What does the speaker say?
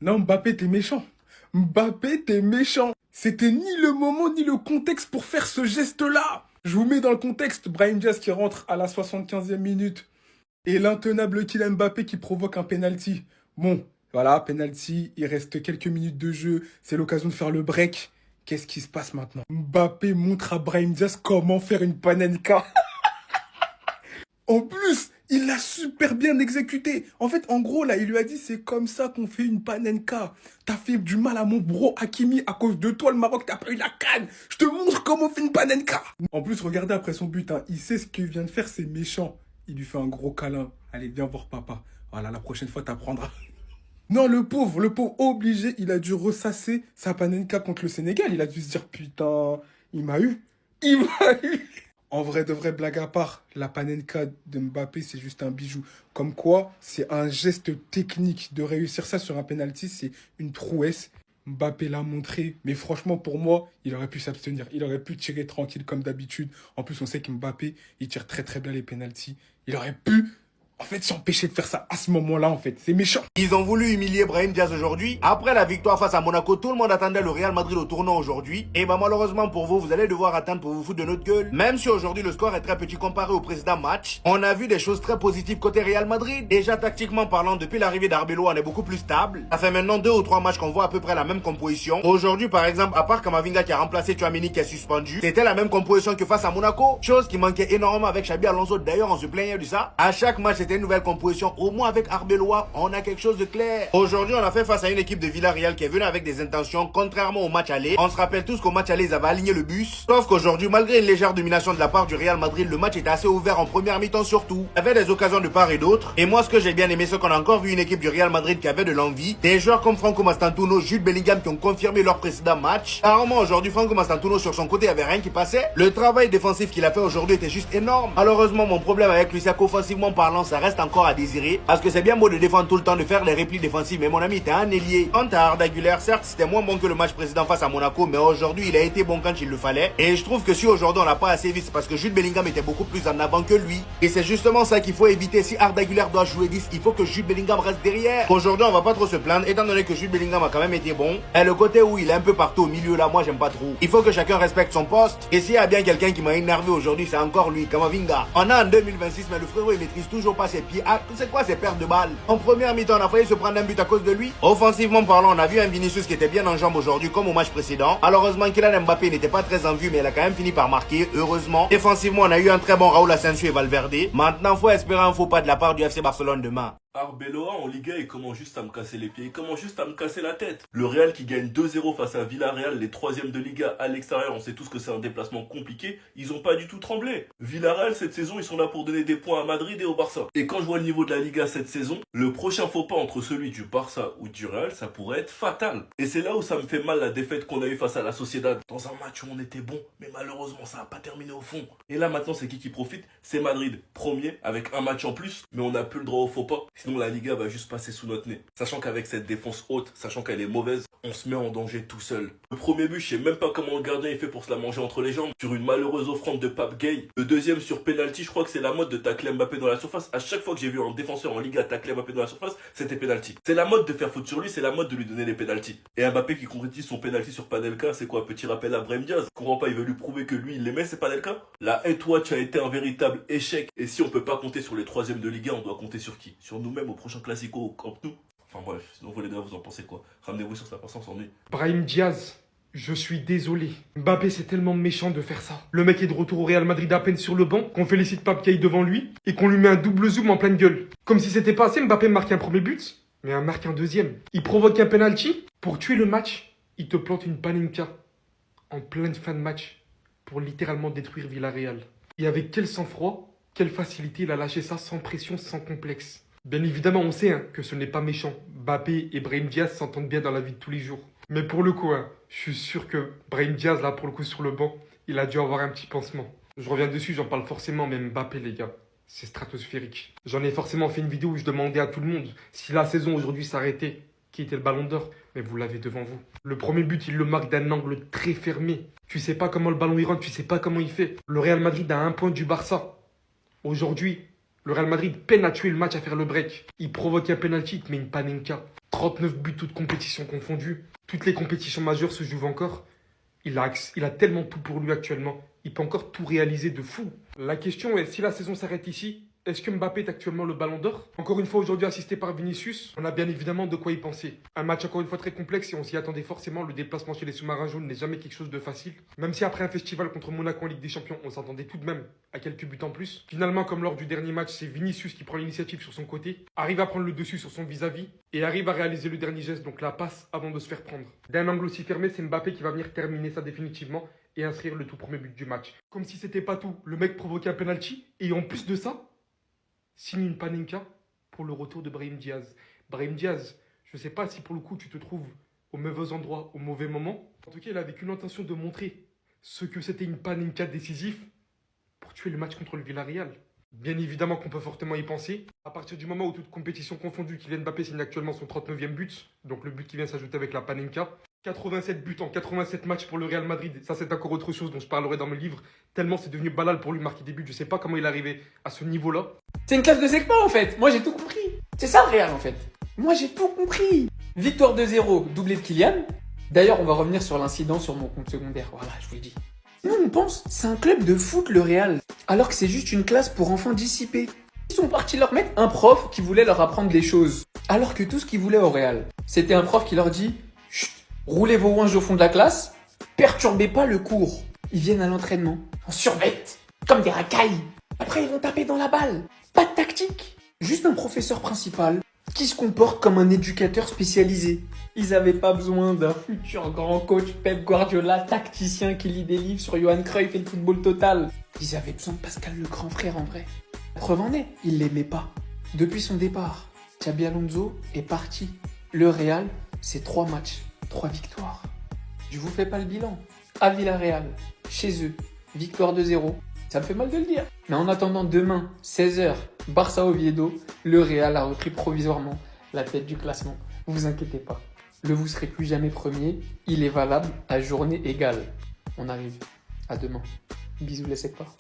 Non, Mbappé, t'es méchant. Mbappé, t'es méchant. C'était ni le moment ni le contexte pour faire ce geste-là. Je vous mets dans le contexte. Brahim Diaz qui rentre à la 75e minute. Et l'intenable Kylian Mbappé qui provoque un penalty. Bon, voilà, penalty. Il reste quelques minutes de jeu. C'est l'occasion de faire le break. Qu'est-ce qui se passe maintenant? Mbappé montre à Brahim Diaz comment faire une panenka. En plus, il l'a super bien exécuté. En fait, en gros, là, il lui a dit, c'est comme ça qu'on fait une panenka. T'as fait du mal à mon bro Hakimi à cause de toi, le Maroc, t'as pas eu la canne. Je te montre comment on fait une panenka. En plus, regardez après son but, hein, il sait ce qu'il vient de faire, c'est méchant. Il lui fait un gros câlin. Allez, viens voir papa. Voilà, la prochaine fois, t'apprendras. Non, le pauvre, obligé, il a dû ressasser sa panenka contre le Sénégal. Il a dû se dire, putain, il m'a eu. Il m'a eu. En vrai, de vrai, blague à part, la panenka de Mbappé, c'est juste un bijou. Comme quoi, c'est un geste technique. De réussir ça sur un penalty, c'est une prouesse. Mbappé l'a montré, mais franchement, pour moi, il aurait pu s'abstenir. Il aurait pu tirer tranquille comme d'habitude. En plus, on sait que Mbappé, il tire très très bien les penalties. Il aurait pu, en fait, s'empêcher de faire ça à ce moment-là, en fait. C'est méchant. Ils ont voulu humilier Brahim Diaz aujourd'hui. Après la victoire face à Monaco, tout le monde attendait le Real Madrid au tournant aujourd'hui. Et bah malheureusement pour vous, vous allez devoir attendre pour vous foutre de notre gueule. Même si aujourd'hui le score est très petit comparé au précédent match, on a vu des choses très positives côté Real Madrid. Déjà tactiquement parlant, depuis l'arrivée d'Arbeloa, on est beaucoup plus stable. Ça fait maintenant 2 ou 3 matchs qu'on voit à peu près la même composition. Aujourd'hui par exemple, à part Kamavinga qui a remplacé Tchouaméni qui est suspendu, c'était la même composition que face à Monaco. Chose qui manquait énormément avec Xabi Alonso. D'ailleurs on se plaignait de ça. À chaque match c'était une nouvelle composition. Au moins avec Arbeloa, on a quelque chose de clair. Aujourd'hui, on a fait face à une équipe de Villarreal qui est venue avec des intentions, contrairement au match aller. On se rappelle tous qu'au match aller, ils avaient aligné le bus. Sauf qu'aujourd'hui, malgré une légère domination de la part du Real Madrid, le match était assez ouvert en première mi-temps surtout. Il y avait des occasions de part et d'autre. Et moi, ce que j'ai bien aimé, c'est qu'on a encore vu une équipe du Real Madrid qui avait de l'envie. Des joueurs comme Franco Mastantuono, Jude Bellingham qui ont confirmé leur précédent match. Rarement aujourd'hui, Franco Mastantuono sur son côté, il n'y avait rien qui passait. Le travail défensif qu'il a fait aujourd'hui était juste énorme. Malheureusement, mon problème avec lui, c'est qu'offensivement parlant, ça reste encore à désirer. Parce que c'est bien beau de défendre tout le temps, de faire les replis défensifs, mais mon ami, t'es un ailier. Quant à Arda Güler, certes, c'était moins bon que le match précédent face à Monaco, mais aujourd'hui, il a été bon quand il le fallait. Et je trouve que si aujourd'hui on l'a pas assez vite, c'est parce que Jude Bellingham était beaucoup plus en avant que lui. Et c'est justement ça qu'il faut éviter. Si Arda Güler doit jouer 10, il faut que Jude Bellingham reste derrière. Aujourd'hui, on va pas trop se plaindre, étant donné que Jude Bellingham a quand même été bon. Et le côté où il est un peu partout au milieu là, moi j'aime pas trop. Il faut que chacun respecte son poste. Et s'il y a bien quelqu'un qui m'a énervé aujourd'hui, c'est encore lui, Kamavinga. On est en 2026, mais le frérot il maîtrise toujours pas ses pieds. Ah, c'est quoi ces pertes de balles? En première mi-temps, on a failli se prendre un but à cause de lui. Offensivement parlant, on a vu un Vinicius qui était bien en jambes aujourd'hui, comme au match précédent. Malheureusement, Kylian Mbappé n'était pas très en vue, mais il a quand même fini par marquer, heureusement. Défensivement, on a eu un très bon Raúl Asensio et Valverde. Maintenant, faut espérer un faux pas de la part du FC Barcelone demain. Arbeloa en Liga, il commence juste à me casser les pieds, il commence juste à me casser la tête. Le Real qui gagne 2-0 face à Villarreal, les 3e de Liga à l'extérieur, on sait tous que c'est un déplacement compliqué, ils ont pas du tout tremblé. Villarreal, cette saison, ils sont là pour donner des points à Madrid et au Barça. Et quand je vois le niveau de la Liga cette saison, le prochain faux pas entre celui du Barça ou du Real, ça pourrait être fatal. Et c'est là où ça me fait mal la défaite qu'on a eue face à la Sociedad. Dans un match où on était bon, mais malheureusement ça n'a pas terminé au fond. Et là maintenant, c'est qui profite? C'est Madrid, premier, avec un match en plus, mais on n'a plus le droit au faux pas. Sinon la Liga va juste passer sous notre nez. Sachant qu'avec cette défense haute, sachant qu'elle est mauvaise, on se met en danger tout seul. Le premier but, je sais même pas comment le gardien il fait pour se la manger entre les jambes. Sur une malheureuse offrande de Pape Gay. Le deuxième sur penalty, je crois que c'est la mode de tacler Mbappé dans la surface. À chaque fois que j'ai vu un défenseur en Liga tacler Mbappé dans la surface, c'était penalty. C'est la mode de faire faute sur lui, c'est la mode de lui donner les penalties. Et Mbappé qui concrétise son penalty sur Panelka, c'est quoi? Petit rappel à Brahim Diaz. Comprends pas, il veut lui prouver que lui il l'aimait, c'est Panelka. La head watch a été un véritable échec. Et si on peut pas compter sur les 3e de Liga, on doit compter sur qui? Sur nous-mêmes au prochain Classico au Camp Nou. Enfin bref, sinon vous les gars, vous en pensez quoi? Ramenez-vous sur ça, parce qu'on s'ennuie. Brahim Diaz, je suis désolé. Mbappé, c'est tellement méchant de faire ça. Le mec est de retour au Real Madrid à peine sur le banc, qu'on félicite Pape Caille devant lui, et qu'on lui met un double zoom en pleine gueule. Comme si c'était pas assez, Mbappé marque un premier but, mais il marque un deuxième. Il provoque un penalty. Pour tuer le match, il te plante une panenka en pleine fin de match pour littéralement détruire Villarreal. Et avec quel sang-froid, quelle facilité il a lâché ça sans pression, sans complexe. Bien évidemment, on sait que ce n'est pas méchant. Mbappé et Brahim Diaz s'entendent bien dans la vie de tous les jours. Mais pour le coup, je suis sûr que Brahim Diaz, là, pour le coup, sur le banc, il a dû avoir un petit pansement. Je reviens dessus, j'en parle forcément, mais Mbappé, les gars, c'est stratosphérique. J'en ai forcément fait une vidéo où je demandais à tout le monde si la saison aujourd'hui s'arrêtait, qui était le ballon d'or, mais vous l'avez devant vous. Le premier but, il le marque d'un angle très fermé. Tu sais pas comment le ballon il rentre, tu sais pas comment il fait. Le Real Madrid a 1 point du Barça. Aujourd'hui, Le Real Madrid peine à tuer le match, à faire le break. Il provoque un penalty, il te met une panenka. 39 buts, toutes compétitions confondues. Toutes les compétitions majeures se jouent encore. Il a tellement tout pour lui actuellement. Il peut encore tout réaliser de fou. La question est, si la saison s'arrête ici, est-ce que Mbappé est actuellement le ballon d'or? Encore une fois aujourd'hui assisté par Vinicius, on a bien évidemment de quoi y penser. Un match encore une fois très complexe et on s'y attendait forcément. Le déplacement chez les sous-marins jaunes n'est jamais quelque chose de facile. Même si après un festival contre Monaco en Ligue des Champions, on s'attendait tout de même à quelques buts en plus. Finalement, comme lors du dernier match, c'est Vinicius qui prend l'initiative sur son côté, arrive à prendre le dessus sur son vis-à-vis et arrive à réaliser le dernier geste, donc la passe avant de se faire prendre. D'un angle aussi fermé, c'est Mbappé qui va venir terminer ça définitivement et inscrire le tout premier but du match. Comme si c'était pas tout, le mec provoquait un penalty et en plus de ça, signe une panenka pour le retour de Brahim Diaz. Brahim Diaz, je ne sais pas si pour le coup tu te trouves au mauvais endroit, au mauvais moment. En tout cas, il avait qu'une intention de montrer ce que c'était une panenka décisive pour tuer le match contre le Villarreal. Bien évidemment qu'on peut fortement y penser. À partir du moment où toute compétition confondue, Kylian Mbappé signe actuellement son 39e but, donc le but qui vient s'ajouter avec la panenka. 87 buts en 87 matchs pour le Real Madrid. Ça, c'est encore autre chose dont je parlerai dans mes livres. Tellement c'est devenu banal pour lui marquer des buts. Je sais pas comment il est arrivé à ce niveau-là. C'est une classe de segment en fait. Moi j'ai tout compris. C'est ça le Real en fait. Moi j'ai tout compris. Victoire 2-0, doublé de Kylian. D'ailleurs, on va revenir sur l'incident sur mon compte secondaire. Voilà, je vous le dis. Nous, on pense, c'est un club de foot le Real. Alors que c'est juste une classe pour enfants dissipés. Ils sont partis leur mettre un prof qui voulait leur apprendre des choses. Alors que tout ce qu'ils voulaient au Real, c'était un prof qui leur dit chut, roulez vos ouinges au fond de la classe, perturbez pas le cours. Ils viennent à l'entraînement, en survêt, comme des racailles. Après, ils vont taper dans la balle. Pas de tactique. Juste un professeur principal qui se comporte comme un éducateur spécialisé. Ils n'avaient pas besoin d'un futur grand coach Pep Guardiola, tacticien qui lit des livres sur Johan Cruyff et le football total. Ils avaient besoin de Pascal le grand frère en vrai. La preuve en est, il l'aimait pas. Depuis son départ, Xabi Alonso est parti. Le Real, c'est 3 matchs, 3 victoires. Je vous fais pas le bilan. À Villarreal, chez eux, victoire 2-0. Ça me fait mal de le dire. Mais en attendant demain, 16h, Barça Oviedo, le Real a repris provisoirement la tête du classement. Vous inquiétez pas. Le vous serez plus jamais premier. Il est valable à journée égale. On arrive. À demain. Bisous les secteurs.